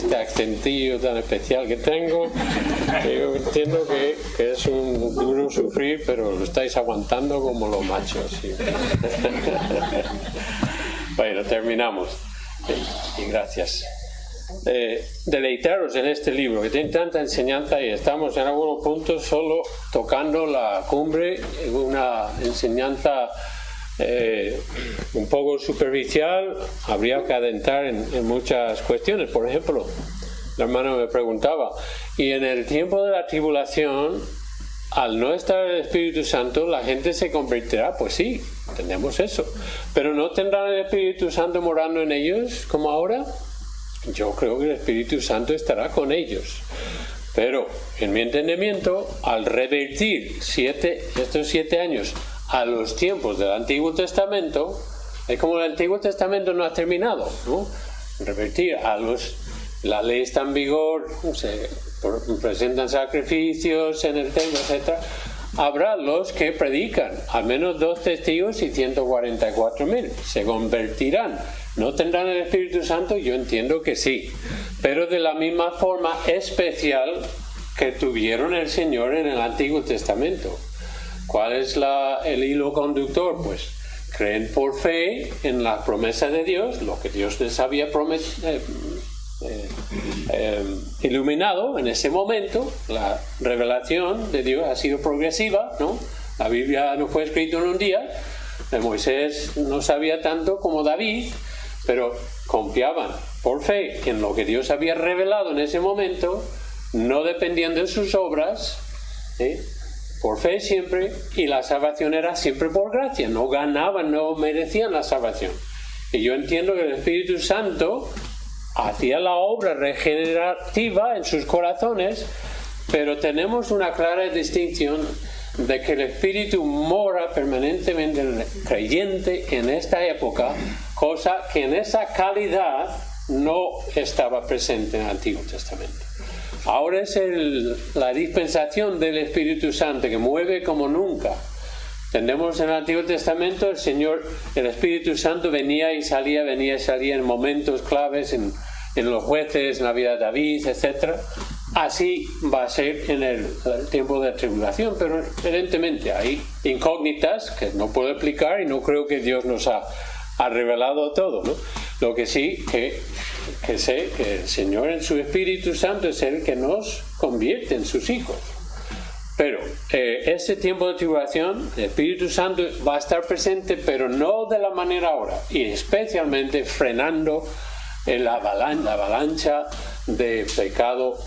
este accentillo tan especial que tengo. Yo entiendo que es un duro sufrir, pero lo estáis aguantando como los machos. ¿Sí? Bueno, terminamos. Y gracias. Deleitaros en este libro que tiene tanta enseñanza y estamos en algunos puntos solo tocando la cumbre, una enseñanza un poco superficial. Habría que adentrar en muchas cuestiones. Por ejemplo, el hermano me preguntaba, y en el tiempo de la tribulación, al no estar el Espíritu Santo, la gente se convertirá. Pues sí, entendemos eso, pero ¿no tendrán el Espíritu Santo morando en ellos como ahora? Yo creo que el Espíritu Santo estará con ellos, pero en mi entendimiento, al revertir estos 7 años a los tiempos del Antiguo Testamento, es como el Antiguo Testamento no ha terminado, ¿no? Revertir la ley está en vigor, se presentan sacrificios en el templo, etc. Habrá los que predican, al menos 2 testigos y 144.000 se convertirán. ¿No tendrán el Espíritu Santo? Yo entiendo que sí, pero de la misma forma especial que tuvieron el Señor en el Antiguo Testamento. ¿Cuál es el hilo conductor? Pues creen por fe en la promesa de Dios, lo que Dios les había iluminado en ese momento. La revelación de Dios ha sido progresiva, ¿no? La Biblia no fue escrita en un día. Moisés no sabía tanto como David, pero confiaban por fe en lo que Dios había revelado en ese momento, no dependían de sus obras, por fe siempre, y la salvación era siempre por gracia, no ganaban, no merecían la salvación. Y yo entiendo que el Espíritu Santo hacía la obra regenerativa en sus corazones, pero tenemos una clara distinción de que el Espíritu mora permanentemente en el creyente en esta época, cosa que en esa calidad no estaba presente en el Antiguo Testamento. Ahora es la dispensación del Espíritu Santo que mueve como nunca. Tenemos en el Antiguo Testamento el Espíritu Santo venía y salía en momentos claves, en los jueces, en la vida de David, etc. Así va a ser en el tiempo de la tribulación, pero evidentemente hay incógnitas que no puedo explicar y no creo que Dios nos ha revelado todo, ¿no? Lo que sí que sé que el Señor en su Espíritu Santo es el que nos convierte en sus hijos. Pero ese tiempo de tribulación, el Espíritu Santo va a estar presente, pero no de la manera ahora, y especialmente frenando la avalancha de pecado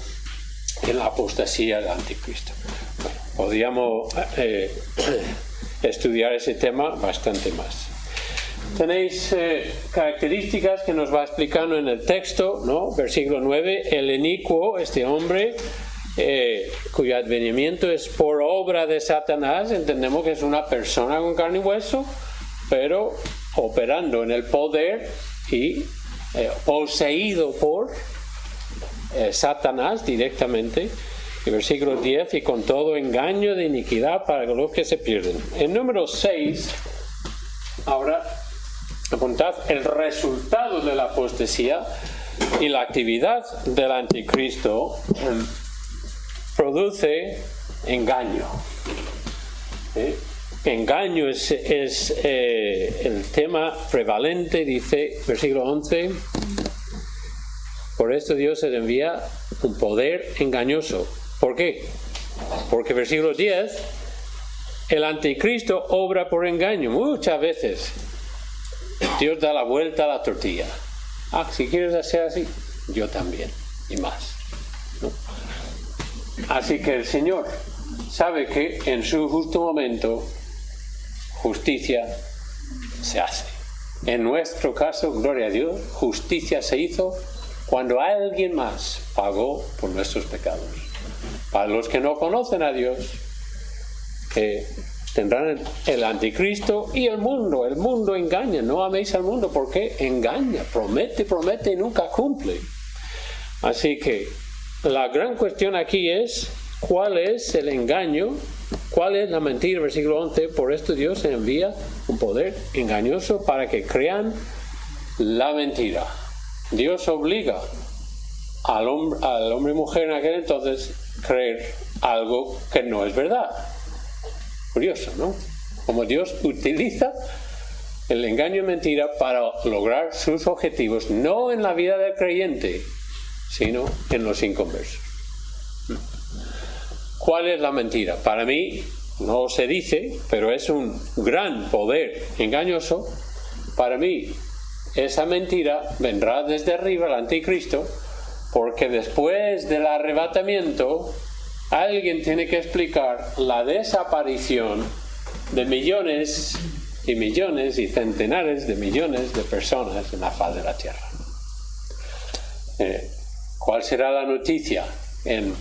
en la apostasía del anticristo. Bueno, podríamos estudiar ese tema bastante más. Tenéis características que nos va explicando en el texto, ¿no? Versículo 9, el inicuo, este hombre cuyo advenimiento es por obra de Satanás. Entendemos que es una persona con carne y hueso, pero operando en el poder y poseído por Satanás directamente. En versículo 10, y con todo engaño de iniquidad para los que se pierden. En número 6, ahora apuntad el resultado de la apostasía y la actividad del anticristo produce engaño. Engaño es el tema prevalente, dice versículo 11. Por esto Dios les envía un poder engañoso. ¿Por qué? Porque versículo 10, el anticristo obra por engaño. Muchas veces Dios da la vuelta a la tortilla. Si quieres hacer así, yo también, y más, ¿no? Así que el Señor sabe que en su justo momento justicia se hace. En nuestro caso, gloria a Dios, justicia se hizo cuando alguien más pagó por nuestros pecados. Para los que no conocen a Dios, que tendrán el anticristo y el mundo engaña. No améis al mundo porque engaña, promete y nunca cumple. Así que la gran cuestión aquí es cuál es el engaño, cuál es la mentira. Versículo 11, por esto Dios envía un poder engañoso para que crean la mentira. Dios obliga al hombre y mujer en aquel entonces creer algo que no es verdad. Curioso, ¿no? Como Dios utiliza el engaño y mentira para lograr sus objetivos, no en la vida del creyente, sino en los inconversos. ¿Cuál es la mentira? Para mí, no se dice, pero es un gran poder engañoso. Para mí, esa mentira vendrá desde arriba, el anticristo, porque después del arrebatamiento, alguien tiene que explicar la desaparición de millones y millones y centenares de millones de personas en la faz de la tierra. ¿Cuál será la noticia en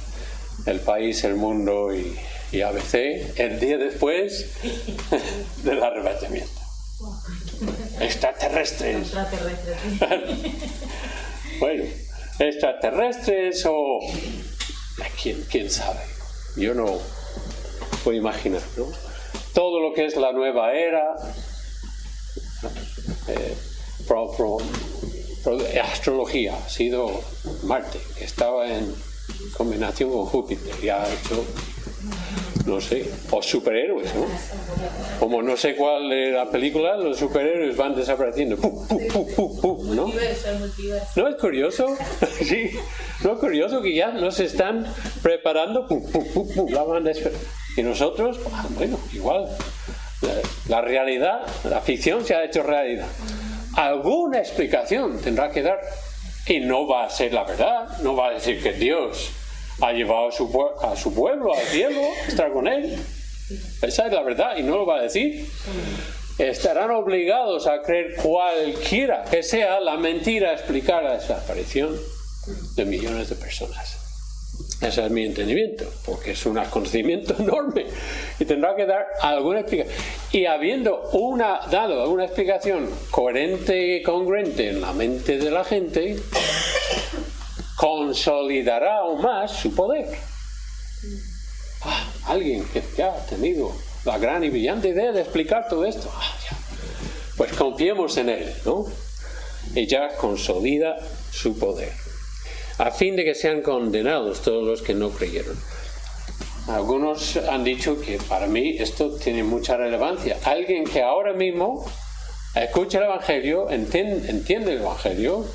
El País, El Mundo y ABC el día después del arrebatamiento? Extraterrestres. Bueno, extraterrestres o quién sabe. Yo no puedo imaginar, ¿no? Todo lo que es la nueva era, astrología, ha sido Marte, que estaba en combinación con Júpiter, y ha hecho, no sé, o superhéroes, ¿no? Como no sé cuál es la película, los superhéroes van desapareciendo, ¿no? ¿No es curioso? Sí, ¿no es curioso que ya nos están preparando, la van y nosotros, bueno, igual, la realidad, la ficción se ha hecho realidad. Alguna explicación tendrá que dar, y no va a ser la verdad, no va a decir que Dios ha llevado a su pueblo al cielo, estar con él. Esa es la verdad y no lo va a decir. Estarán obligados a creer cualquiera que sea la mentira, explicar la desaparición de millones de personas. Ese es mi entendimiento, porque es un acontecimiento enorme y tendrá que dar alguna explicación. Y habiendo dado alguna explicación coherente y congruente en la mente de la gente, consolidará aún más su poder. Alguien que ya ha tenido la gran y brillante idea de explicar todo esto, pues confiemos en él, ¿no? Y ya consolida su poder, a fin de que sean condenados todos los que no creyeron. Algunos han dicho que para mí esto tiene mucha relevancia. Alguien que ahora mismo escucha el Evangelio, entiende el Evangelio,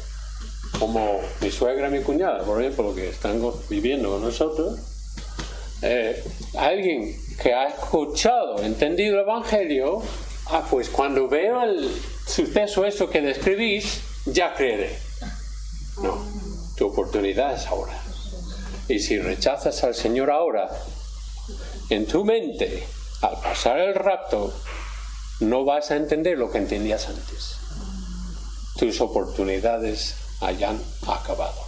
como mi suegra y mi cuñada, por ejemplo, que están viviendo con nosotros. Alguien que ha escuchado, entendido el Evangelio, pues cuando veo el suceso eso que describís, ya creeré. No, tu oportunidad es ahora. Y si rechazas al Señor ahora, en tu mente, al pasar el rapto, no vas a entender lo que entendías antes. Tus oportunidades hayan acabado.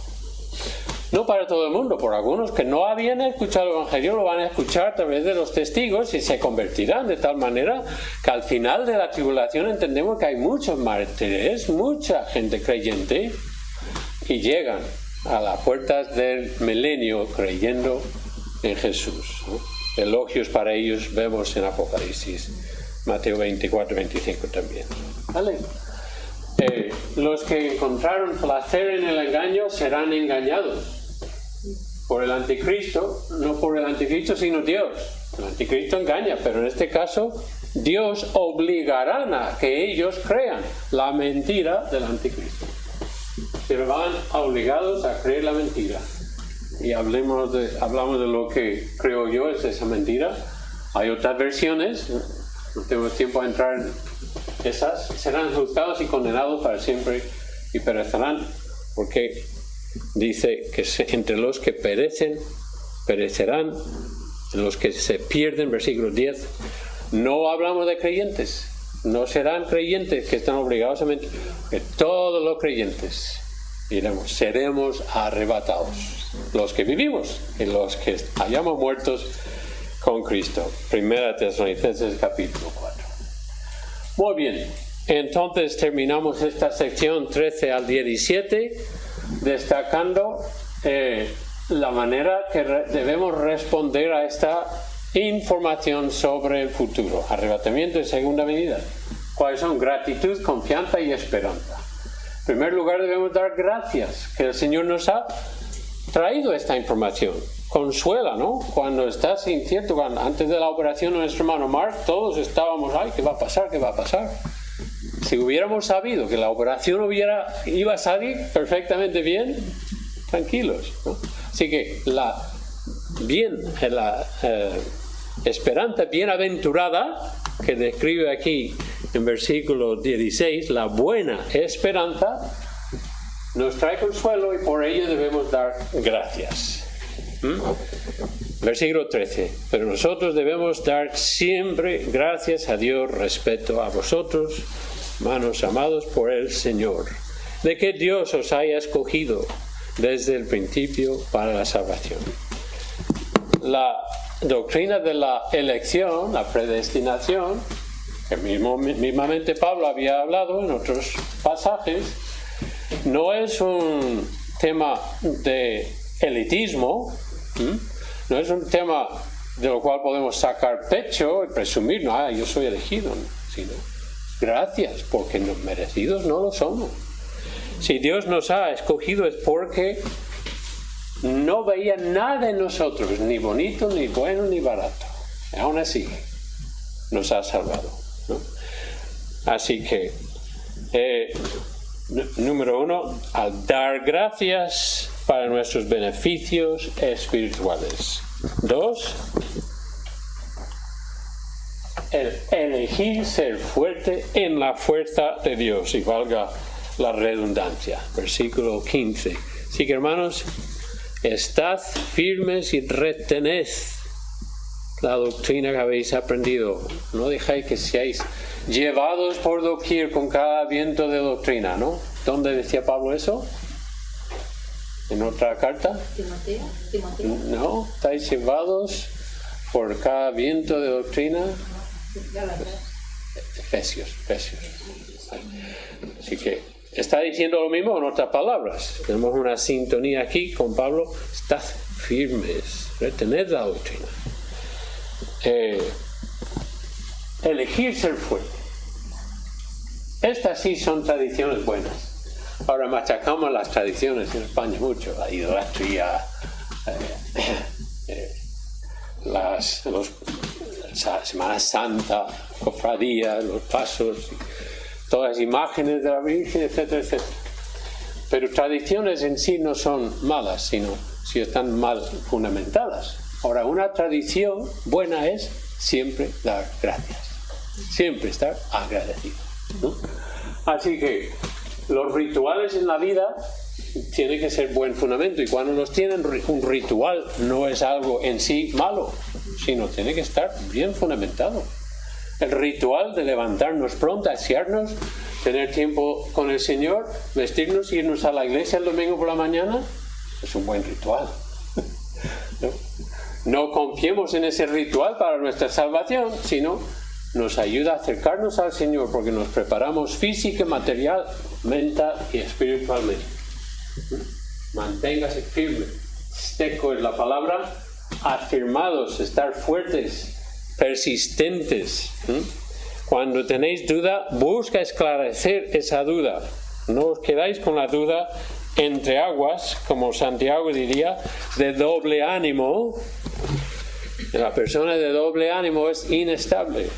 No para todo el mundo, por algunos que no habían escuchado el Evangelio lo van a escuchar a través de los testigos y se convertirán de tal manera que al final de la tribulación entendemos que hay muchos mártires, mucha gente creyente y llegan a las puertas del milenio creyendo en Jesús, ¿no? Elogios para ellos vemos en Apocalipsis, Mateo 24, 25 también. ¿Vale? Los que encontraron placer en el engaño serán engañados por el anticristo, no por el anticristo sino Dios. El anticristo engaña, pero en este caso Dios obligará a que ellos crean la mentira del anticristo. Se van obligados a creer la mentira. Y hablamos de lo que creo yo es esa mentira. Hay otras versiones, no tenemos tiempo a entrar en esas. Serán juzgados y condenados para siempre y perecerán, porque dice que entre los que perecerán, en los que se pierden, versículo 10. No hablamos de creyentes, no serán creyentes que están obligados a mentir, que todos los creyentes seremos arrebatados, los que vivimos y los que hayamos muertos con Cristo. Primera Tesalonicenses capítulo 4. Muy bien, entonces terminamos esta sección 13 al 17 destacando la manera que debemos responder a esta información sobre el futuro, arrebatamiento y segunda venida. ¿Cuáles son? Gratitud, confianza y esperanza. En primer lugar debemos dar gracias que el Señor nos ha traído esta información. Consuela, ¿no? Cuando estás incierto, antes de la operación de nuestro hermano Mark, todos estábamos, ay, ¿qué va a pasar? ¿Qué va a pasar? Si hubiéramos sabido que la operación iba a salir perfectamente bien, tranquilos, ¿no? Así que la esperanza bienaventurada que describe aquí en versículo 16, la buena esperanza, nos trae consuelo y por ello debemos dar gracias. Versículo 13. Pero nosotros debemos dar siempre gracias a Dios respecto a vosotros, hermanos amados por el Señor, de que Dios os haya escogido desde el principio para la salvación. La doctrina de la elección, la predestinación, que mismamente Pablo había hablado en otros pasajes, no es un tema de elitismo, no es un tema de lo cual podemos sacar pecho y presumir, no, yo soy elegido, sino gracias, porque merecidos no lo somos. Si Dios nos ha escogido es porque no veía nada en nosotros, ni bonito, ni bueno, ni barato. Aún así, nos ha salvado, ¿no? Así que, número 1, al dar gracias para nuestros beneficios espirituales. 2, el elegir ser fuerte en la fuerza de Dios, y valga la redundancia. Versículo 15. Así que, hermanos, estad firmes y retened la doctrina que habéis aprendido. No dejáis que seáis llevados por doquier con cada viento de doctrina, ¿no? ¿Dónde decía Pablo eso? ¿En otra carta? ¿Timoteo? No, estáis llevados por cada viento de doctrina. Efesios. Así que está diciendo lo mismo en otras palabras. Tenemos una sintonía aquí con Pablo. Estad firmes, retened la doctrina. Elegir ser fuerte. Estas sí son tradiciones buenas. Ahora machacamos las tradiciones en España mucho, la idolatría, la Semana Santa, cofradías, los pasos, todas las imágenes de la Virgen, etcétera, etcétera. Pero tradiciones en sí no son malas, sino si están mal fundamentadas. Ahora, una tradición buena es siempre dar gracias, siempre estar agradecido, ¿no? Así que los rituales en la vida tienen que ser buen fundamento, y cuando los tienen, un ritual no es algo en sí malo, sino tiene que estar bien fundamentado. El ritual de levantarnos pronto, asearnos, tener tiempo con el Señor, vestirnos, irnos a la iglesia el domingo por la mañana, es un buen ritual. No confiemos en ese ritual para nuestra salvación, sino nos ayuda a acercarnos al Señor porque nos preparamos física, material, mental y espiritualmente. Manténgase firme. Steco es la palabra. Afirmados, estar fuertes, persistentes. Cuando tenéis duda, busca esclarecer esa duda. No os quedáis con la duda entre aguas, como Santiago diría, de doble ánimo. La persona de doble ánimo es inestable.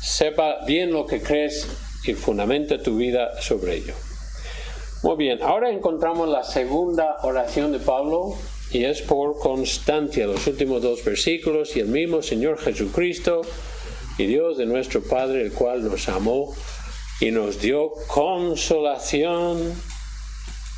Sepa bien lo que crees y fundamenta tu vida sobre ello. Muy bien, ahora encontramos la segunda oración de Pablo, y es por constancia, los últimos 2 versículos. Y el mismo Señor Jesucristo y Dios de nuestro Padre, el cual nos amó y nos dio consolación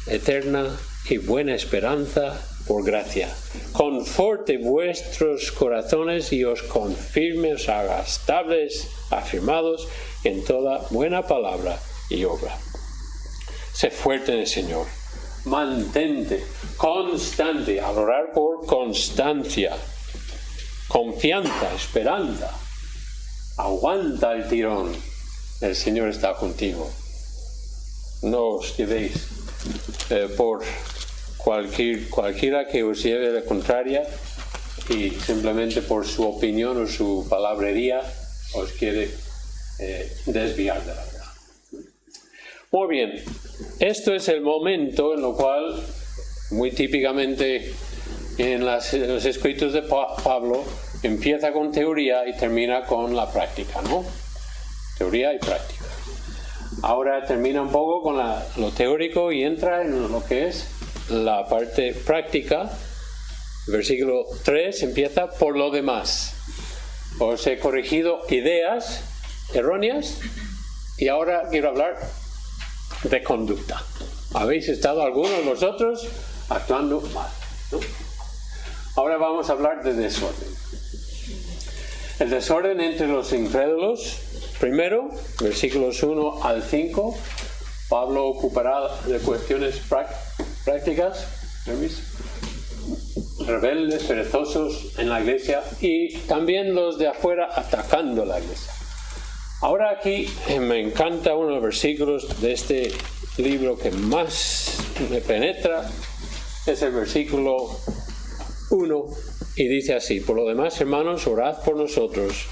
eterna y buena esperanza por gracia, conforte vuestros corazones y os confirme, os haga estables, afirmados en toda buena palabra y obra. Sé fuerte en el Señor, mantente constante, al orar por constancia, confianza, esperanza. Aguanta el tirón, el Señor está contigo. No os llevéis por cualquiera que os lleve de contraria y simplemente por su opinión o su palabrería os quiere desviar de la verdad. Muy bien, esto es el momento en el cual muy típicamente en los escritos de Pablo, empieza con teoría y termina con la práctica, ¿no? Teoría y práctica. Ahora termina un poco con lo teórico y entra en lo que es la parte práctica. Versículo 3 empieza por lo demás. Os he corregido ideas erróneas y ahora quiero hablar de conducta. ¿Habéis estado algunos de vosotros actuando mal, ¿no? Ahora vamos a hablar de desorden. El desorden entre los incrédulos. Primero, versículos 1 al 5, Pablo ocupará de cuestiones prácticas, rebeldes, perezosos en la iglesia y también los de afuera atacando la iglesia. Ahora aquí me encanta uno de los versículos de este libro que más me penetra, es el versículo 1 y dice así: por lo demás, hermanos, orad por nosotros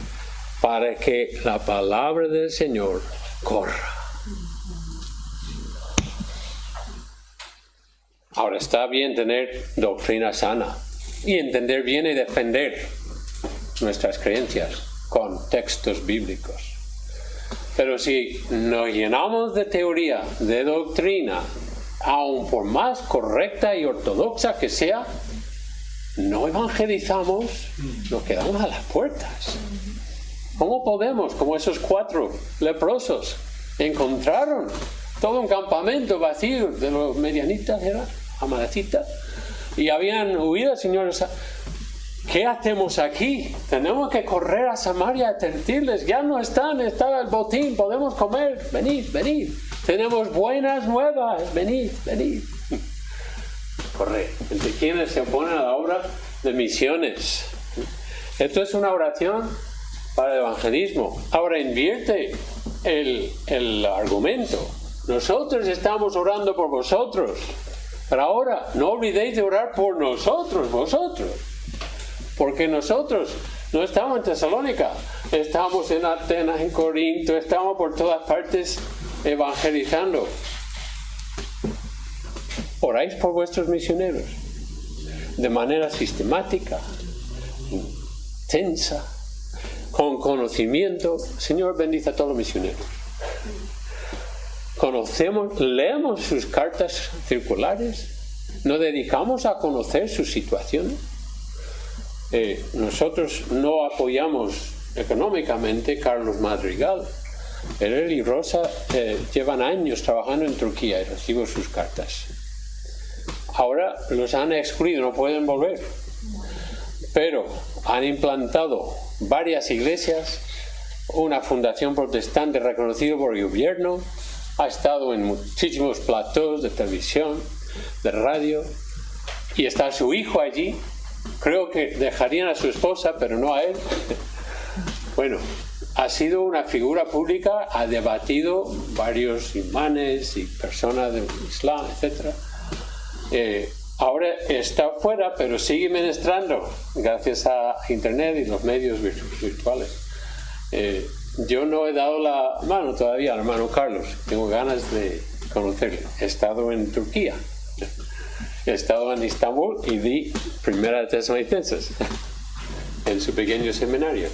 para que la palabra del Señor corra. Ahora está bien tener doctrina sana y entender bien y defender nuestras creencias con textos bíblicos. Pero si nos llenamos de teoría, de doctrina, aun por más correcta y ortodoxa que sea, no evangelizamos, nos quedamos a las puertas. ¿Cómo podemos, como esos 4 leprosos, encontraron todo un campamento vacío de los medianitas, era amalecitas, y habían huido, señores? ¿Qué hacemos aquí? Tenemos que correr a Samaria a decirles: ya no están, está el botín, podemos comer, venid, venid. Tenemos buenas nuevas, venid, venid. Correr. ¿Entre quienes se oponen a la obra de misiones? Esto es una oración para el evangelismo. Ahora invierte el argumento. Nosotros estamos orando por vosotros, pero ahora no olvidéis de orar por nosotros, vosotros. Porque nosotros no estamos en Tesalónica, estamos en Atenas, en Corinto, estamos por todas partes evangelizando. Oráis por vuestros misioneros de manera sistemática, intensa, con conocimiento. Señor, bendice a todos los misioneros. Leemos sus cartas circulares, nos dedicamos a conocer su situación. Nosotros no apoyamos económicamente Carlos Madrigal, pero él y Rosa llevan años trabajando en Turquía y recibo sus cartas. Ahora los han excluido, no pueden volver, pero han implantado varias iglesias, una fundación protestante reconocida por el gobierno, ha estado en muchísimos platós de televisión, de radio, y está su hijo allí. Creo que dejarían a su esposa, pero no a él. Bueno, ha sido una figura pública, ha debatido varios imanes y personas del Islam, etc. Ahora está fuera, pero sigue ministrando gracias a Internet y los medios virtuales. Yo no he dado la mano todavía al hermano Carlos, tengo ganas de conocerle. He estado en Turquía, he estado en Estambul y di Primera de Tesalonicenses en su pequeño seminario.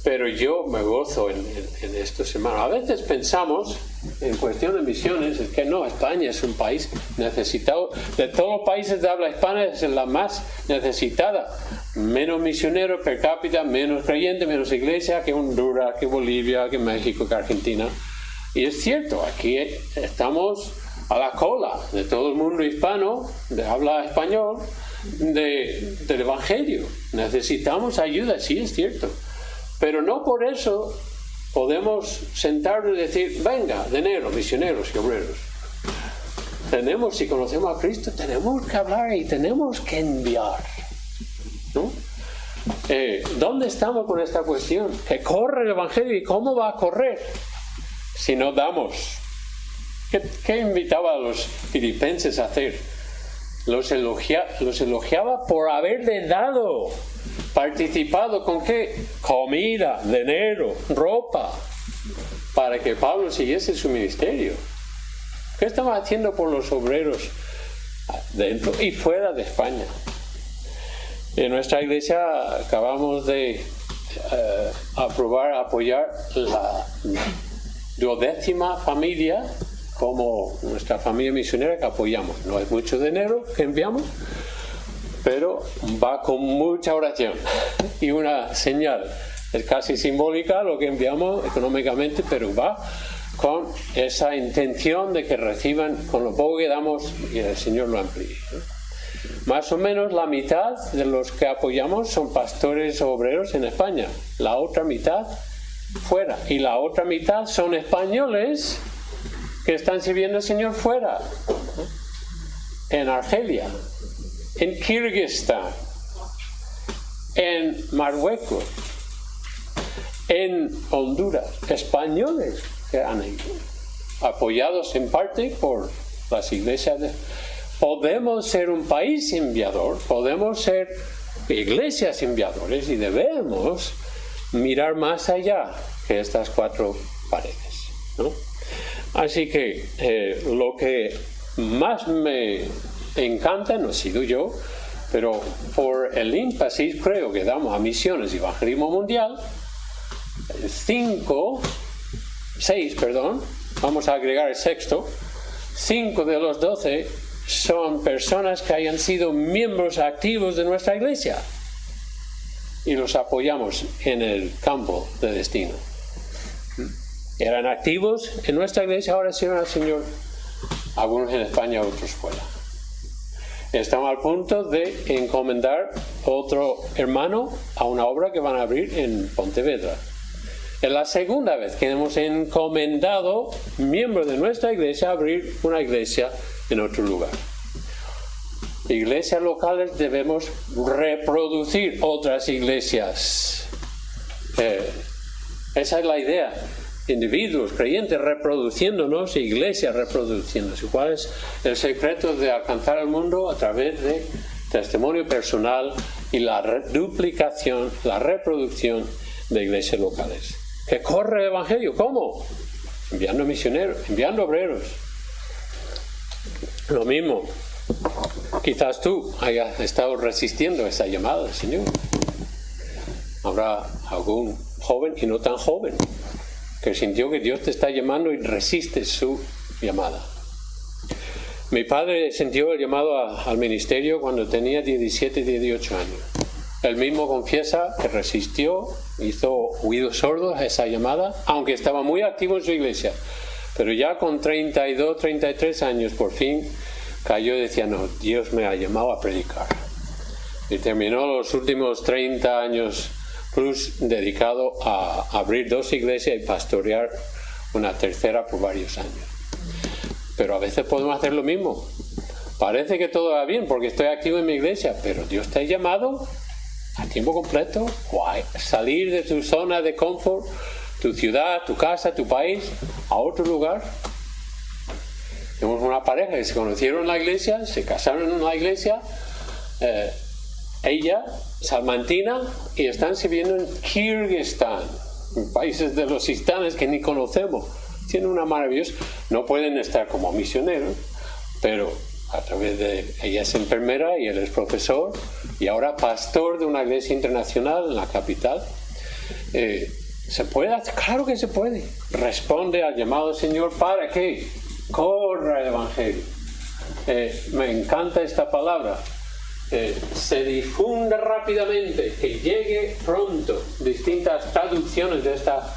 Pero yo me gozo en estos hermanos. A veces pensamos, en cuestión de misiones, es que no, España es un país necesitado. De todos los países de habla hispana es la más necesitada. Menos misioneros per cápita, menos creyentes, menos iglesia que Honduras, que Bolivia, que México, que Argentina. Y es cierto, aquí estamos a la cola de todo el mundo hispano, de habla español, del Evangelio. Necesitamos ayuda, sí es cierto. Pero no por eso podemos sentarnos y decir: venga, de enero, misioneros y obreros. Si conocemos a Cristo, tenemos que hablar y tenemos que enviar, ¿no? ¿Dónde estamos con esta cuestión? Que corre el Evangelio, ¿y cómo va a correr si no damos? ¿Qué invitaba a los filipenses a hacer? Los elogiaba por haberle dado. ¿Participado con qué? Comida, dinero, ropa, para que Pablo siguiese su ministerio. ¿Qué estamos haciendo por los obreros dentro y fuera de España. En nuestra iglesia acabamos de apoyar la 12ª familia como nuestra familia misionera que apoyamos. No es mucho dinero que enviamos, pero va con mucha oración y una señal. Es casi simbólica lo que enviamos económicamente, pero va con esa intención de que reciban con lo poco que damos y el Señor lo amplíe, ¿no? Más o menos la mitad de los que apoyamos son pastores o obreros en España, la otra mitad fuera, y la otra mitad son españoles que están sirviendo al Señor fuera, ¿no? En Argelia, en Kirguistán, en Marruecos, en Honduras, españoles que han ido, apoyados en parte por las iglesias. Podemos ser un país enviador, podemos ser iglesias enviadores y debemos mirar más allá que estas 4 paredes, ¿no? Así que lo que más me encanta, no he sido yo, pero por el énfasis creo que damos a misiones y evangelismo mundial, 6, vamos a agregar el 6º, 5 de los 12 son personas que hayan sido miembros activos de nuestra iglesia y los apoyamos en el campo de destino. Eran activos en nuestra iglesia, ahora sirven al Señor, algunos en España, otros fuera. Estamos al punto de encomendar otro hermano a una obra que van a abrir en Pontevedra. Es la segunda vez que hemos encomendado miembros de nuestra iglesia a abrir una iglesia en otro lugar. Iglesias locales debemos reproducir otras iglesias. Esa es la idea. Individuos, creyentes reproduciéndonos, iglesias reproduciéndose. ¿Cuál es el secreto de alcanzar al mundo? A través de testimonio personal y la duplicación, la reproducción de iglesias locales. ¿Que corre el evangelio? ¿Cómo? Enviando misioneros, enviando obreros. Lo mismo, quizás tú hayas estado resistiendo esa llamada del Señor. Habrá algún joven y no tan joven que sintió que Dios te está llamando y resiste su llamada. Mi padre sintió el llamado al ministerio cuando tenía 17, 18 años. Él mismo confiesa que resistió, hizo oídos sordos a esa llamada, aunque estaba muy activo en su iglesia. Pero ya con 32, 33 años, por fin cayó y decía, no, Dios me ha llamado a predicar. Y terminó los últimos 30 años plus dedicado a abrir 2 iglesias y pastorear una tercera por varios años. Pero a veces podemos hacer lo mismo. Parece que todo va bien porque estoy activo en mi iglesia, pero Dios te ha llamado a tiempo completo, salir de tu zona de confort, tu ciudad, tu casa, tu país, a otro lugar. Tenemos una pareja que se conocieron en la iglesia, se casaron en una iglesia, ella, salmantina, y están sirviendo en Kirguistán, en países de los istanes que ni conocemos. Tienen una maravillosa, no pueden estar como misioneros, pero a través de, ella es enfermera y él es profesor y ahora pastor de una iglesia internacional en la capital. ¿Se puede hacer? Claro que se puede. Responde al llamado del Señor para que corra el evangelio. Me encanta esta palabra. Se difunda rápidamente, que llegue pronto. Distintas traducciones de esta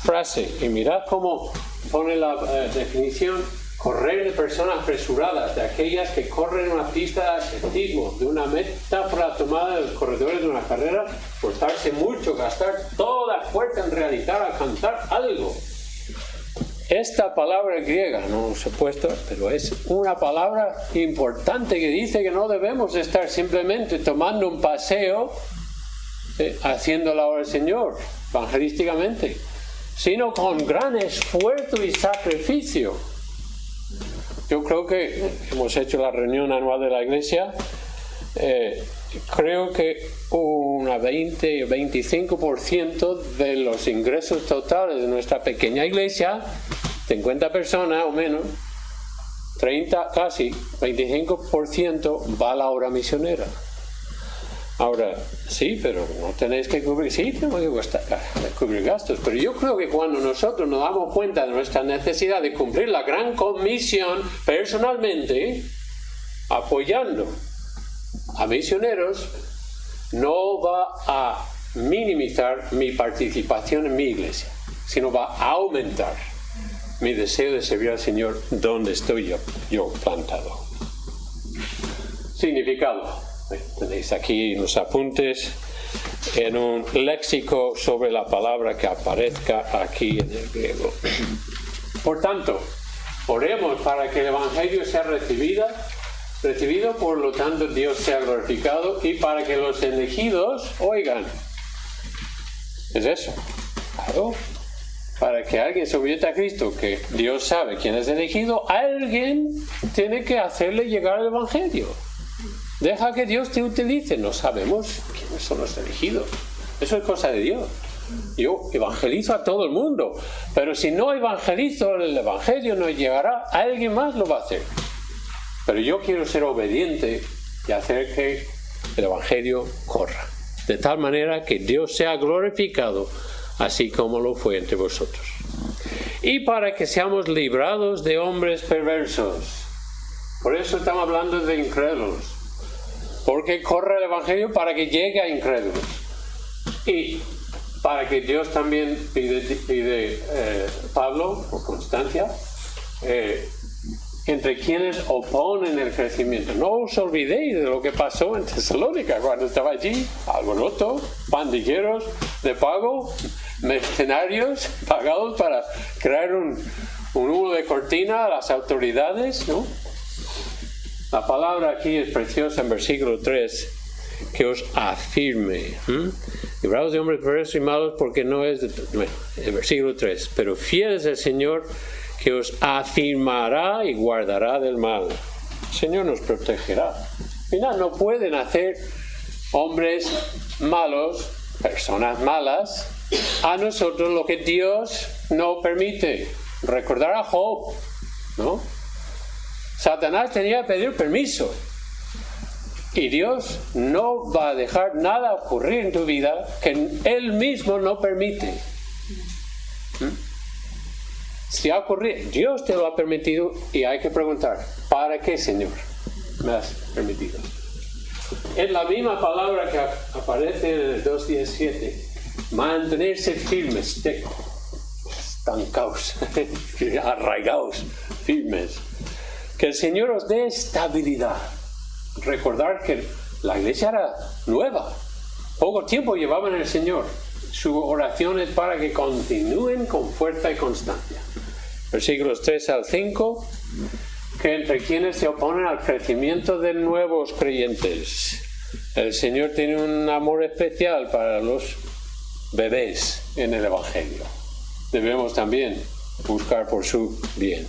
frase. Y mirad cómo pone la definición: correr de personas apresuradas, de aquellas que corren una pista de atletismo, de una metáfora tomada de los corredores de una carrera, forzarse mucho, gastar toda la fuerza en realizar, alcanzar algo. Esta palabra griega, no se ha puesto, pero es una palabra importante que dice que no debemos estar simplemente tomando un paseo, haciendo la obra del Señor, evangelísticamente, sino con gran esfuerzo y sacrificio. Yo creo que hemos hecho la reunión anual de la iglesia, creo que una 20 o 25% de los ingresos totales de nuestra pequeña iglesia, 50 personas o menos, casi 25% va a la obra misionera. Ahora, sí, pero no tenéis que cubrir, sí, tenemos que cubrir gastos, pero yo creo que cuando nosotros nos damos cuenta de nuestra necesidad de cumplir la gran comisión personalmente, apoyando a misioneros, no va a minimizar mi participación en mi iglesia, sino va a aumentar mi deseo de servir al Señor donde estoy yo plantado. Significado. Tenéis aquí los apuntes en un léxico sobre la palabra que aparezca aquí en el griego. Por tanto, oremos para que el Evangelio sea recibido, por lo tanto Dios sea glorificado y para que los elegidos oigan. Es eso, claro. Para que alguien se convierta a Cristo, que Dios sabe quién es elegido, alguien tiene que hacerle llegar el Evangelio. Deja que Dios te utilice. No sabemos quiénes son los elegidos. Eso es cosa de Dios. Yo evangelizo a todo el mundo, pero si no evangelizo, el Evangelio no llegará, alguien más lo va a hacer. Pero yo quiero ser obediente y hacer que el Evangelio corra, de tal manera que Dios sea glorificado, así como lo fue entre vosotros. Y para que seamos librados de hombres perversos. Por eso estamos hablando de incrédulos. Porque corre el Evangelio para que llegue a incrédulos. Y para que Dios también pide Pablo, por constancia, entre quienes oponen el crecimiento. No os olvidéis de lo que pasó en Tesalónica cuando estaba allí, alboroto, pandilleros de pago, mercenarios pagados para crear un humo de cortina a las autoridades, ¿no? La palabra aquí es preciosa en versículo 3, que os afirme. Librados de hombres perversos y malos, porque no es... el versículo 3, pero fiel es el Señor, que os afirmará y guardará del mal. El Señor nos protegerá. Mira, no pueden hacer hombres malos, personas malas, a nosotros lo que Dios no permite. Recordar a Job, ¿no? Satanás tenía que pedir permiso. Y Dios no va a dejar nada ocurrir en tu vida que Él mismo no permite. Si ha ocurrido, Dios te lo ha permitido y hay que preguntar, ¿para qué, Señor, me has permitido? Es la misma palabra que aparece en el 2:17. Mantenerse firmes, estancados, arraigados, firmes. Que el Señor os dé estabilidad. Recordar que la iglesia era nueva. Poco tiempo llevaban el Señor. Su oración es para que continúen con fuerza y constancia. Versículos 3 al 5. Que entre quienes se oponen al crecimiento de nuevos creyentes. El Señor tiene un amor especial para los bebés en el Evangelio. Debemos también buscar por su bien.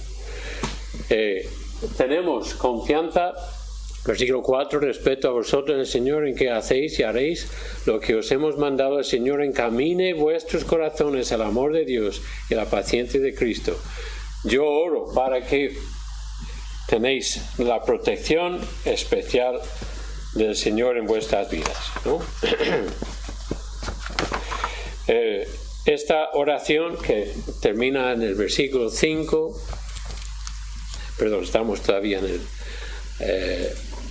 Tenemos confianza, versículo 4, respeto a vosotros en el Señor, en que hacéis y haréis lo que os hemos mandado. El Señor encamine vuestros corazones al amor de Dios y a la paciencia de Cristo. Yo oro para que tenéis la protección especial del Señor en vuestras vidas, ¿no? Esta oración que termina en el versículo 5, perdón, estamos todavía en el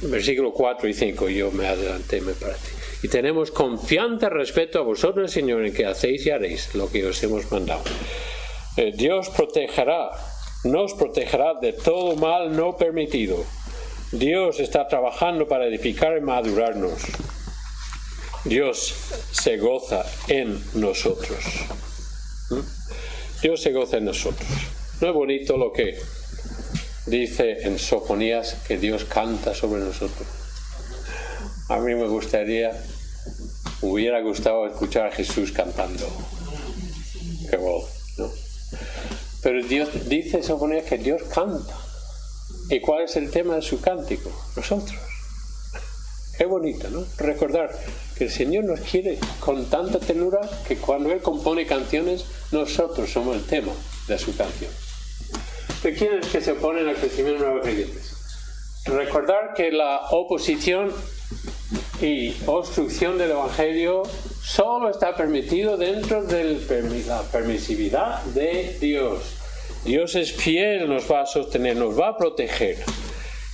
versículo 4 y 5, yo me adelanté, me parece. Y tenemos confianza respecto a vosotros, Señor, en que hacéis y haréis lo que os hemos mandado. Dios nos protegerá de todo mal no permitido. Dios está trabajando para edificar y madurarnos. Dios se goza en nosotros. Dios se goza en nosotros. ¿No es bonito lo que dice en Sofonías, que Dios canta sobre nosotros? A mí me hubiera gustado escuchar a Jesús cantando. Qué voz, ¿no? Pero Dios dice en Sofonías que Dios canta. ¿Y cuál es el tema de su cántico? Nosotros. Qué bonito, ¿no? Recordar que el Señor nos quiere con tanta ternura que cuando Él compone canciones, nosotros somos el tema de su canción. ¿De quiénes que se oponen al crecimiento de nuevos creyentes? Recordar que la oposición y obstrucción del Evangelio solo está permitido dentro de la permisividad de Dios. Dios es fiel, nos va a sostener, nos va a proteger.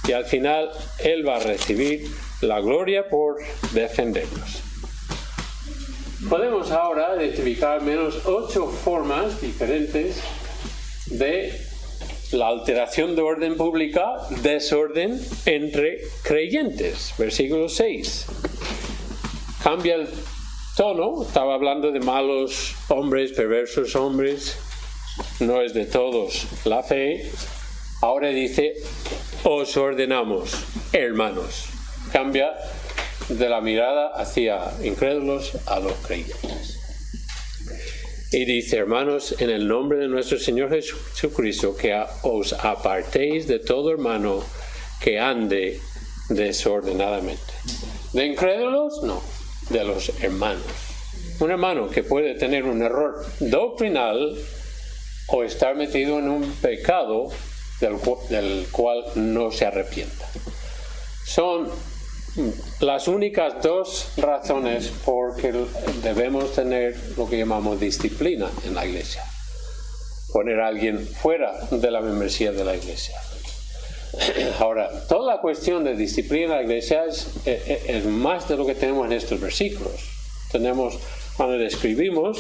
Y al final Él va a recibir la gloria por defendernos. Podemos ahora identificar al menos 8 formas diferentes de la alteración de orden pública, desorden entre creyentes. Versículo 6. Cambia el tono, estaba hablando de malos hombres, perversos hombres, no es de todos la fe. Ahora dice, os ordenamos, hermanos. Cambia de la mirada hacia incrédulos a los creyentes. Y dice, hermanos, en el nombre de nuestro Señor Jesucristo, que os apartéis de todo hermano que ande desordenadamente. ¿De incrédulos? No, de los hermanos. Un hermano que puede tener un error doctrinal o estar metido en un pecado del cual no se arrepienta. Son las únicas 2 razones por que debemos tener lo que llamamos disciplina en la iglesia. Poner a alguien fuera de la membresía de la iglesia. Ahora, toda la cuestión de disciplina en la iglesia es más de lo que tenemos en estos versículos. Cuando describimos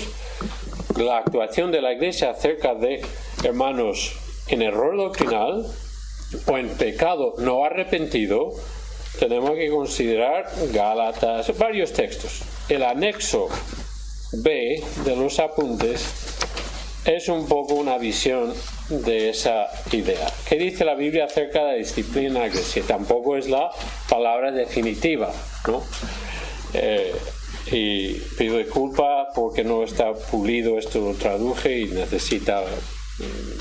la actuación de la iglesia acerca de hermanos en error doctrinal o en pecado no arrepentido, tenemos que considerar Gálatas, varios textos. El anexo B de los apuntes es un poco una visión de esa idea. ¿Qué dice la Biblia acerca de la disciplina en la iglesia? Tampoco es la palabra definitiva, ¿no? Y pido disculpas porque no está pulido, esto lo traduje y necesita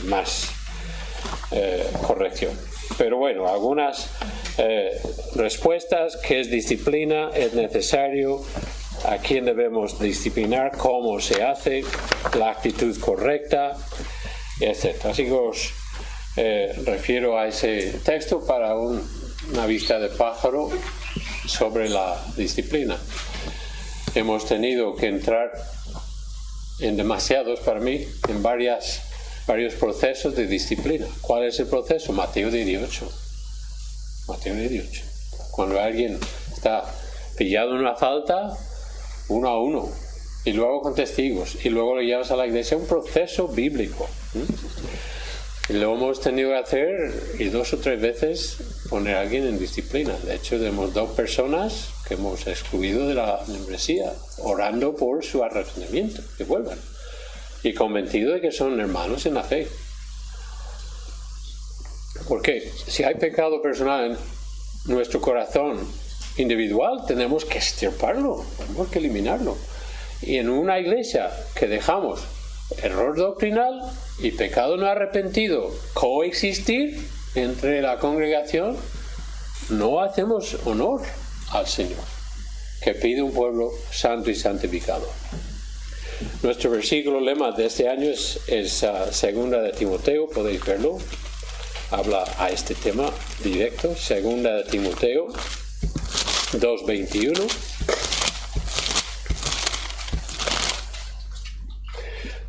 más corrección. Pero bueno, algunas respuestas: ¿qué es disciplina? ¿Es necesario? ¿A quién debemos disciplinar? ¿Cómo se hace? ¿La actitud correcta? Etc. Así que os refiero a ese texto para una vista de pájaro sobre la disciplina. Hemos tenido que entrar en demasiados, para mí, en varios procesos de disciplina. ¿Cuál es el proceso? Mateo 18. Mateo 18. Cuando alguien está pillado en una falta, 1 a 1, y luego con testigos, y luego lo llevas a la iglesia, un proceso bíblico. Y lo hemos tenido que hacer, y 2 o 3 veces, poner a alguien en disciplina. De hecho, tenemos 2 personas que hemos excluido de la membresía, orando por su arrepentimiento, que vuelvan, y convencido de que son hermanos en la fe. Porque si hay pecado personal en nuestro corazón individual, tenemos que extirparlo, tenemos que eliminarlo. Y en una iglesia que dejamos error doctrinal y pecado no arrepentido coexistir entre la congregación, no hacemos honor al Señor, que pide un pueblo santo y santificado. Nuestro versículo lema de este año es 2 de Timoteo, podéis verlo, habla a este tema directo, 2 de Timoteo 2:21.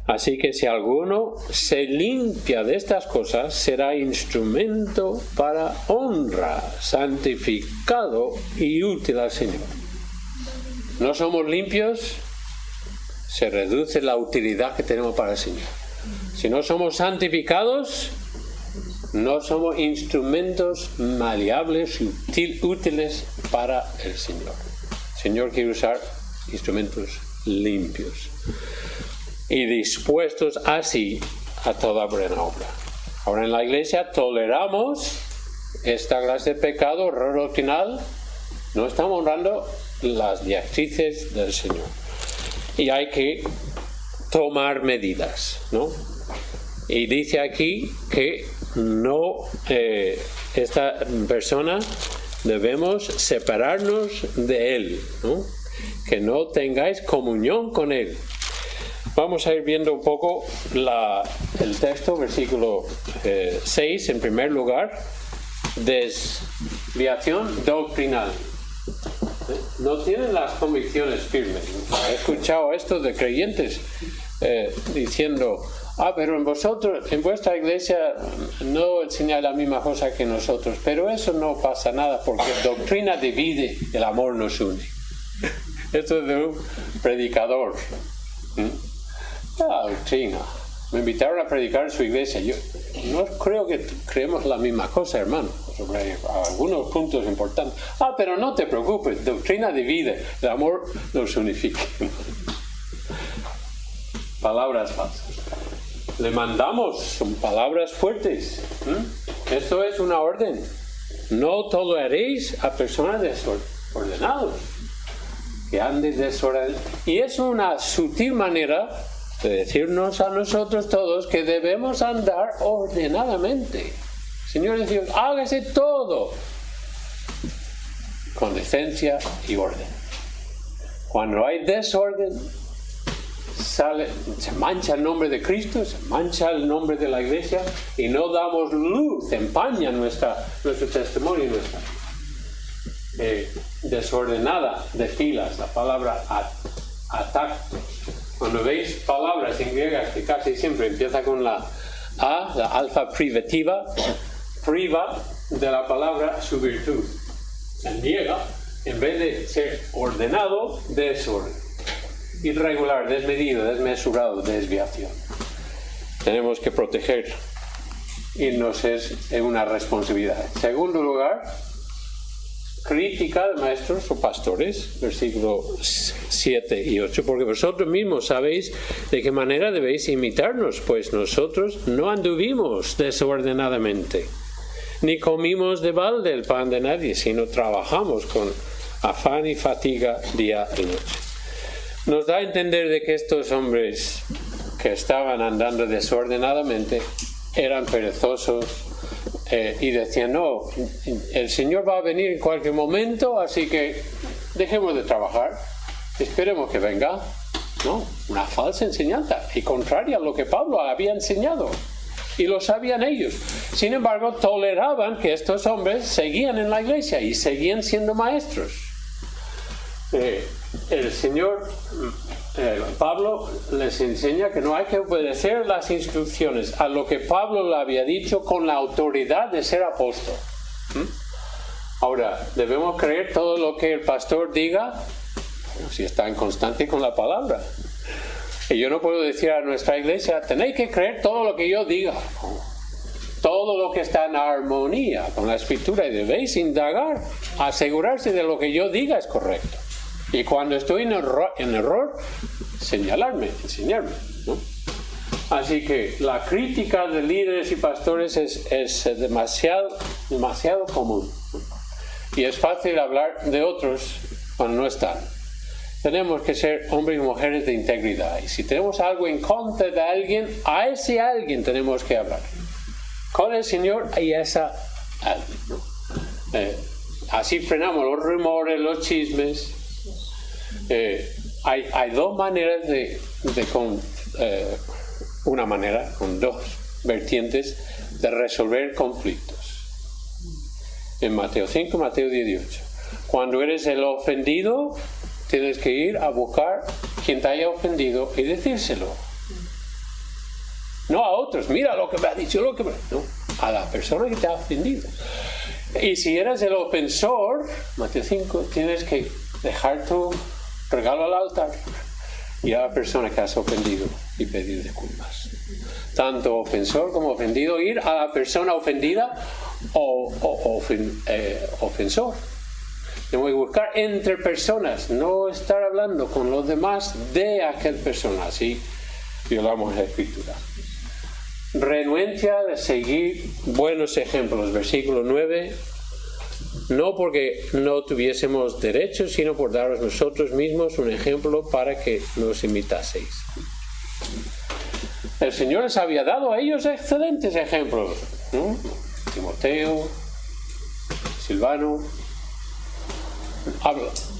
Así que si alguno se limpia de estas cosas, será instrumento para honra, santificado y útil al Señor. No somos limpios, se reduce la utilidad que tenemos para el Señor. Si no somos santificados, no somos instrumentos maleables y útiles para el Señor. El Señor quiere usar instrumentos limpios y dispuestos así a toda buena obra. Ahora, en la iglesia toleramos esta clase de pecado, error doctrinal, no estamos honrando las directrices del Señor. Y hay que tomar medidas, ¿no? Y dice aquí que esta persona debemos separarnos de él, ¿no? Que no tengáis comunión con él. Vamos a ir viendo un poco el texto, versículo 6, en primer lugar, desviación doctrinal. No tienen las convicciones firmes. He escuchado esto de creyentes diciendo, pero en vuestra iglesia no enseñáis la misma cosa que nosotros, pero eso no pasa nada porque doctrina divide, el amor nos une. Esto es de un predicador. La doctrina. Me invitaron a predicar en su iglesia. Yo no creo que creemos la misma cosa, hermano, sobre algunos puntos importantes. Pero no te preocupes, doctrina divide, el amor nos unifica. Palabras falsas. Le mandamos, son palabras fuertes. Esto es una orden. No toleraréis a personas desordenadas, que anden desordenados. Y es una sutil manera de decirnos a nosotros todos que debemos andar ordenadamente. Señor Dios, hágase todo con decencia y orden. Cuando hay desorden, se mancha el nombre de Cristo, se mancha el nombre de la iglesia y no damos luz, empaña nuestro testimonio y nuestra desordenada de filas, la palabra atactos. Cuando veis palabras en griegas que casi siempre empieza con la A, la alfa privativa, priva de la palabra su virtud. En griega, en vez de ser ordenado, desorden. Irregular, desmedido, desmesurado, desviación. Tenemos que proteger y nos es una responsabilidad. En segundo lugar, crítica de maestros o pastores, versículos 7 y 8, porque vosotros mismos sabéis de qué manera debéis imitarnos, pues nosotros no anduvimos desordenadamente, ni comimos de balde el pan de nadie, sino trabajamos con afán y fatiga día y noche. Nos da a entender de que estos hombres que estaban andando desordenadamente eran perezosos y decían, no, el Señor va a venir en cualquier momento, así que dejemos de trabajar, esperemos que venga. No, una falsa enseñanza y contraria a lo que Pablo había enseñado. Y lo sabían ellos. Sin embargo, toleraban que estos hombres seguían en la iglesia y seguían siendo maestros. El Señor, Pablo les enseña que no hay que obedecer las instrucciones a lo que Pablo le había dicho con la autoridad de ser apóstol. Ahora, debemos creer todo lo que el pastor diga, si está en constante con la palabra. Y yo no puedo decir a nuestra iglesia, tenéis que creer todo lo que yo diga. Todo lo que está en armonía con la escritura, y debéis indagar, asegurarse de lo que yo diga es correcto. Y cuando estoy en error, señalarme, enseñarme, ¿no? Así que la crítica de líderes y pastores es demasiado común, ¿no? Y es fácil hablar de otros cuando no están. Tenemos que ser hombres y mujeres de integridad. Y si tenemos algo en contra de alguien, a ese alguien tenemos que hablar. Con el Señor y a esa alguien, ¿no? Así frenamos los rumores, los chismes. Hay dos maneras una manera, con dos vertientes de resolver conflictos. En Mateo 5, Mateo 18. Cuando eres el ofendido, tienes que ir a buscar quien te haya ofendido y decírselo. No a otros, mira lo que me ha dicho, no, a la persona que te ha ofendido. Y si eres el ofensor, Mateo 5, tienes que dejar tu regalo al altar y a la persona que has ofendido y pedir disculpas. Tanto ofensor como ofendido, ir a la persona ofendida o ofensor. Tenemos que buscar entre personas, no estar hablando con los demás de aquel persona, así violamos la escritura. Renuencia de seguir buenos ejemplos, versículo 9. No porque no tuviésemos derecho, sino por daros nosotros mismos un ejemplo para que nos imitaseis. El Señor les había dado a ellos excelentes ejemplos, ¿no? Timoteo, Silvano.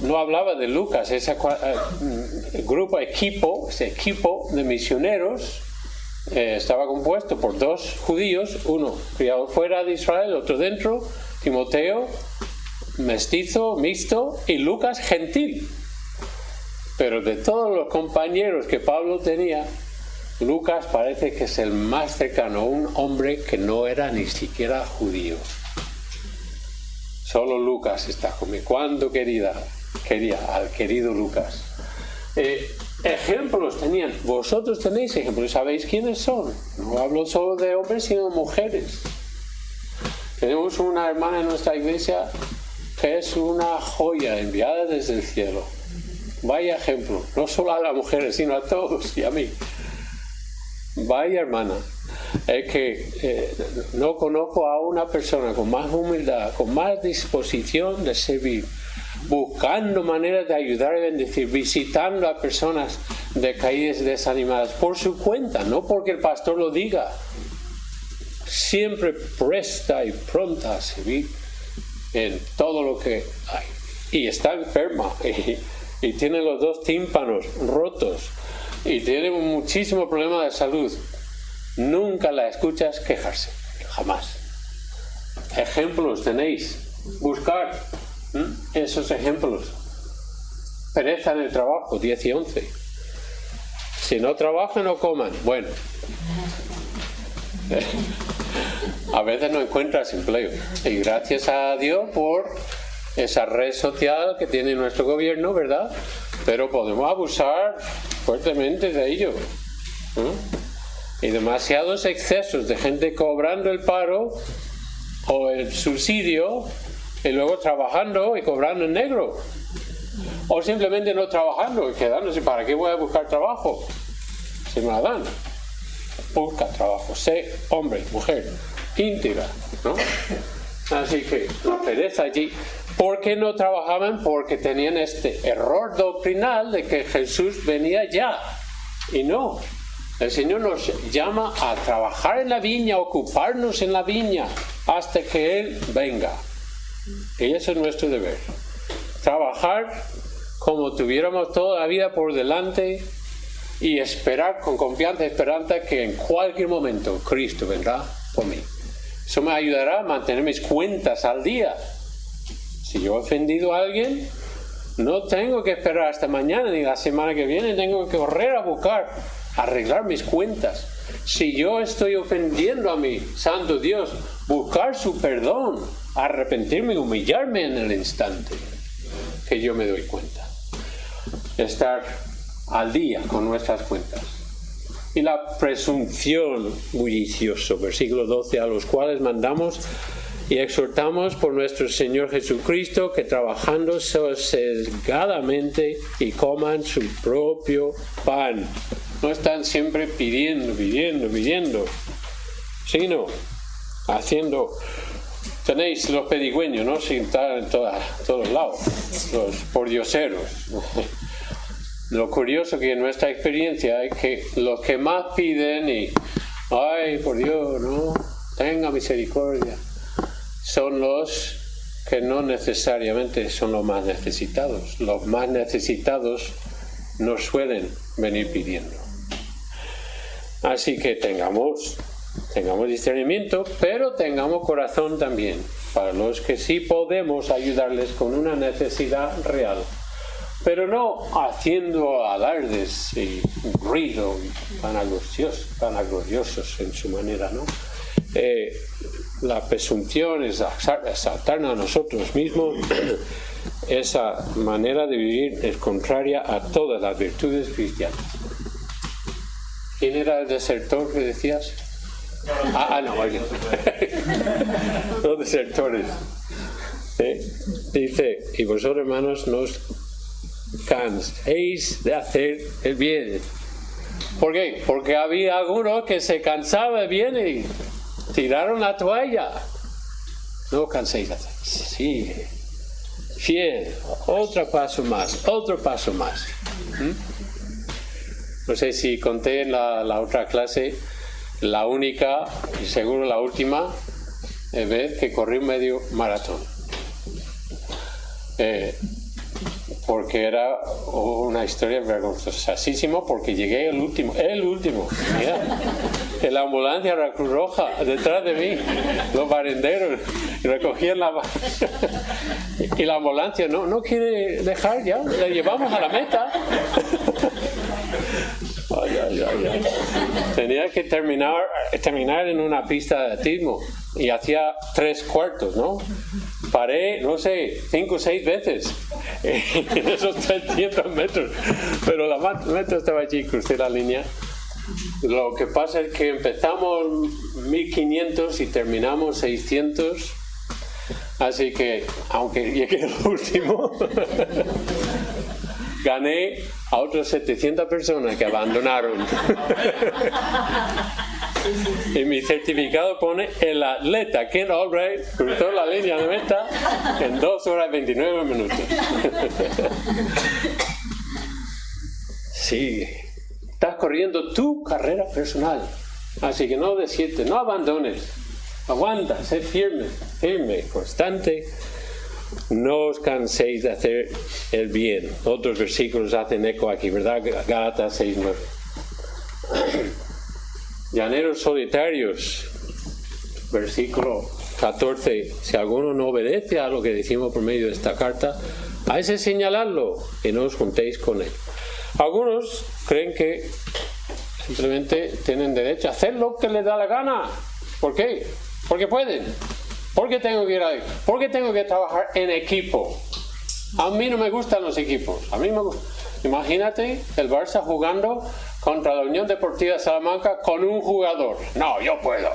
No hablaba de Lucas, ese equipo de misioneros estaba compuesto por 2 judíos, uno criado fuera de Israel, otro dentro, Timoteo, mestizo, mixto, y Lucas, gentil. Pero de todos los compañeros que Pablo tenía, Lucas parece que es el más cercano, un hombre que no era ni siquiera judío. Solo Lucas está conmigo. ¿Cuánto quería al querido Lucas? Ejemplos tenían. Vosotros tenéis ejemplos. ¿Sabéis quiénes son? No hablo solo de hombres, sino de mujeres. Tenemos una hermana en nuestra iglesia que es una joya enviada desde el cielo. Vaya ejemplo. No solo a las mujeres, sino a todos y a mí. Vaya hermana. Es que no conozco a una persona con más humildad, con más disposición de servir, buscando maneras de ayudar y bendecir, visitando a personas decaídas y desanimadas por su cuenta, no porque el pastor lo diga. Siempre presta y pronta a servir en todo lo que hay. Y está enferma y tiene los 2 tímpanos rotos y tiene muchísimo problema de salud. Nunca la escuchas quejarse, jamás. Ejemplos tenéis, buscar esos ejemplos. Pereza en el trabajo, 10 y 11. Si no trabajan, no coman. Bueno, a veces no encuentras empleo. Y gracias a Dios por esa red social que tiene nuestro gobierno, ¿verdad? Pero podemos abusar fuertemente de ello. Y demasiados excesos de gente cobrando el paro o el subsidio y luego trabajando y cobrando en negro. O simplemente no trabajando y quedándose. ¿Para qué voy a buscar trabajo? Si me la dan. Busca trabajo. Sé hombre, mujer, íntegra, ¿no? Así que la pereza allí. ¿Por qué no trabajaban? Porque tenían este error doctrinal de que Jesús venía ya. Y no. El Señor nos llama a trabajar en la viña, a ocuparnos en la viña hasta que Él venga. Y eso es nuestro deber. Trabajar como tuviéramos toda la vida por delante y esperar con confianza y esperanza que en cualquier momento Cristo vendrá por mí. Eso me ayudará a mantener mis cuentas al día. Si yo he ofendido a alguien, no tengo que esperar hasta mañana ni la semana que viene, tengo que correr a buscar, arreglar mis cuentas. Si yo estoy ofendiendo a mi santo Dios, buscar su perdón, arrepentirme y humillarme en el instante que yo me doy cuenta. Estar al día con nuestras cuentas. Y la presunción bullicioso, versículo 12, a los cuales mandamos y exhortamos por nuestro Señor Jesucristo que trabajando sossegadamente y coman su propio pan. No están siempre pidiendo, sino haciendo. Tenéis los pedigüeños, ¿no? Sin estar en todos lados, los pordioseros. Lo curioso que en nuestra experiencia es que los que más piden y, ay, por Dios, no, tenga misericordia, son los que no necesariamente son los más necesitados. Los más necesitados no suelen venir pidiendo. Así que tengamos discernimiento, pero tengamos corazón también, para los que sí podemos ayudarles con una necesidad real. Pero no haciendo alardes y ruido vanagloriosos en su manera, ¿no? La presunción es exaltarnos a nosotros mismos. Esa manera de vivir es contraria a todas las virtudes cristianas. ¿Quién era el desertor que decías? No, alguien. Los desertores. Dice, y vosotros, hermanos, no os canséis de hacer el bien. ¿Por qué? Porque había algunos que se cansaban de bien y tiraron la toalla. No os canséis de hacer. Sí, fiel. Otro paso más. No sé si conté en la otra clase, la única y seguro la última vez que corrí un medio maratón. porque era una historia vergonzosísima, porque llegué el último, mira, en la ambulancia de la Cruz Roja, detrás de mí, los barenderos, recogían la y la ambulancia no quiere dejar ya, la llevamos a la meta. Ay. Tenía que terminar en una pista de atletismo y hacía 3/4, ¿no? Paré, no sé, 5 o 6 veces en esos 300 metros, pero la meta estaba allí, crucé la línea. Lo que pasa es que empezamos 1500 y terminamos 600, así que, aunque llegué el último, gané a otras 700 personas que abandonaron. Y mi certificado pone: el atleta Ken Albright cruzó la línea de meta en 2 horas 29 minutos. Sí, estás corriendo tu carrera personal, así que no desistes, no abandones, aguanta, sé firme, constante. No os canséis de hacer el bien. Otros versículos hacen eco aquí, ¿verdad? Gálatas 6:9. Llaneros solitarios, versículo 14. Si alguno no obedece a lo que decimos por medio de esta carta, hay que señalarlo y no os juntéis con él. Algunos creen que simplemente tienen derecho a hacer lo que les da la gana. ¿Por qué? Porque pueden. ¿Por qué tengo que ir ahí? ¿Por qué tengo que trabajar en equipo? A mí no me gustan los equipos. A mí me gusta. Imagínate el Barça jugando contra la Unión Deportiva Salamanca con un jugador. No, yo puedo.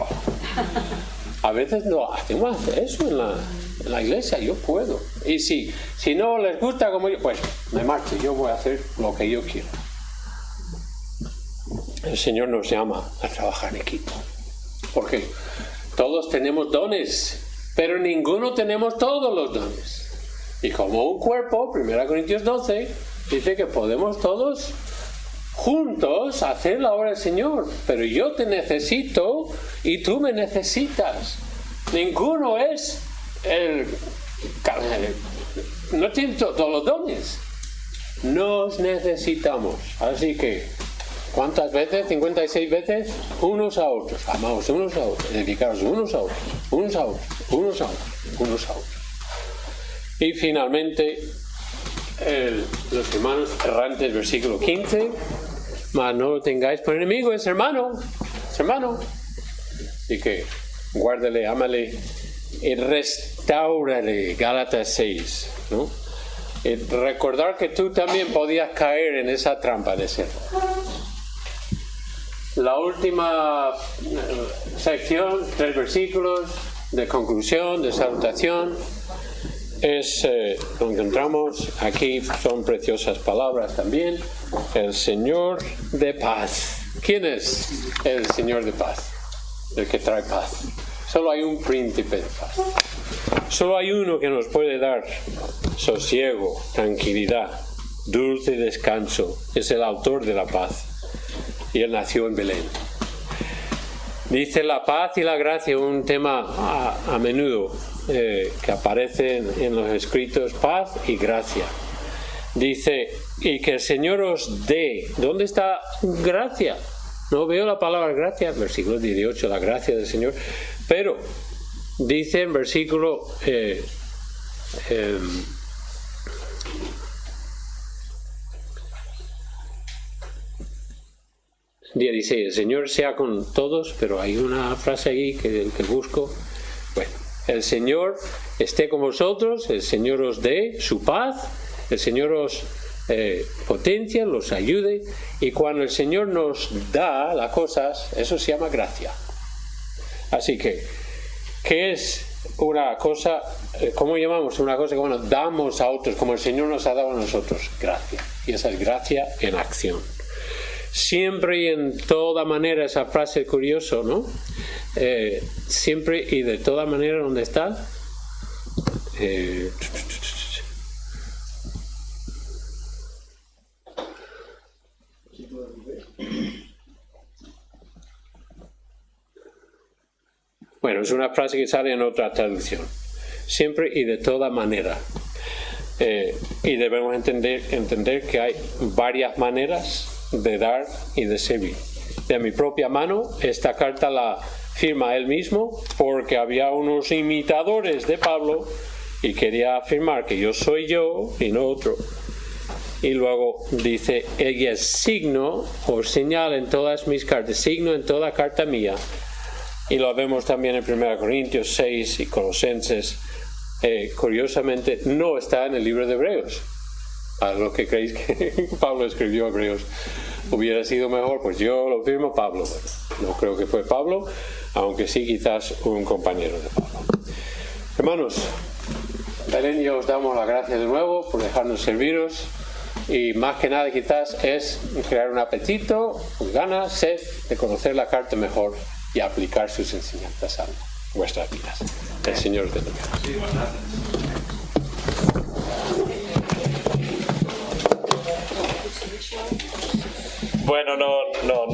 A veces no hacemos eso en la iglesia. Yo puedo. Y si no les gusta como yo, pues me marcho. Yo voy a hacer lo que yo quiero. El Señor nos llama a trabajar en equipo. ¿Por qué? Todos tenemos dones, pero ninguno tenemos todos los dones. Y como un cuerpo, 1 Corintios 12, dice que podemos todos juntos hacer la obra del Señor. Pero yo te necesito y tú me necesitas. Ninguno no tiene todos los dones. Nos necesitamos. Así que, ¿cuántas veces? 56 veces. Unos a otros. Amaos unos a otros. Edificaros unos a otros. Unos a otros. Unos a otros. Unos a otros. Y finalmente, los hermanos errantes, versículo 15. Mas no lo tengáis por enemigo, es hermano. Es hermano. Y que guárdale, ámale y restáurale. Gálatas 6. ¿No? Y recordar que tú también podías caer en esa trampa de ser. La última sección, 3 versículos de conclusión, de salutación, lo encontramos aquí, son preciosas palabras también. El Señor de paz. ¿Quién es el Señor de paz? El que trae paz. Solo hay un príncipe de paz. Solo hay uno que nos puede dar sosiego, tranquilidad, dulce descanso. Es el autor de la paz. Y él nació en Belén. Dice la paz y la gracia, un tema a menudo que aparece en los escritos, paz y gracia. Dice, y que el Señor os dé. ¿Dónde está gracia? No veo la palabra gracia, versículo 18, la gracia del Señor. Pero dice en versículo 16, el Señor sea con todos, pero hay una frase ahí que busco. Bueno, el Señor esté con vosotros, el Señor os dé su paz, el Señor os potencia, los ayude, y cuando el Señor nos da las cosas, eso se llama gracia. Así que, ¿qué es una cosa? ¿Cómo llamamos una cosa que damos a otros, como el Señor nos ha dado a nosotros? Gracia. Y esa es gracia en acción. Siempre y en toda manera, esa frase es curioso, ¿no? Siempre y de toda manera, ¿dónde está? Bueno, es una frase que sale en otra traducción. Siempre y de toda manera. Y debemos entender que hay varias maneras de dar y de servir. De mi propia mano, esta carta la firma él mismo porque había unos imitadores de Pablo y quería afirmar que yo soy yo y no otro. Y luego dice, ella es signo o señal en todas mis cartas, signo en toda carta mía. Y lo vemos también en 1 Corintios 6 y Colosenses. Curiosamente, no está en el libro de Hebreos. A los que creéis que Pablo escribió Hebreos, hubiera sido mejor, pues yo lo firmo Pablo. Bueno, no creo que fue Pablo, aunque sí quizás un compañero de Pablo. Hermanos, Belén y yo os damos las gracias de nuevo por dejarnos serviros. Y más que nada quizás es crear un apetito, ganas, sed de conocer la carta mejor y aplicar sus enseñanzas a vuestras vidas. El Señor te bendiga. Bueno, no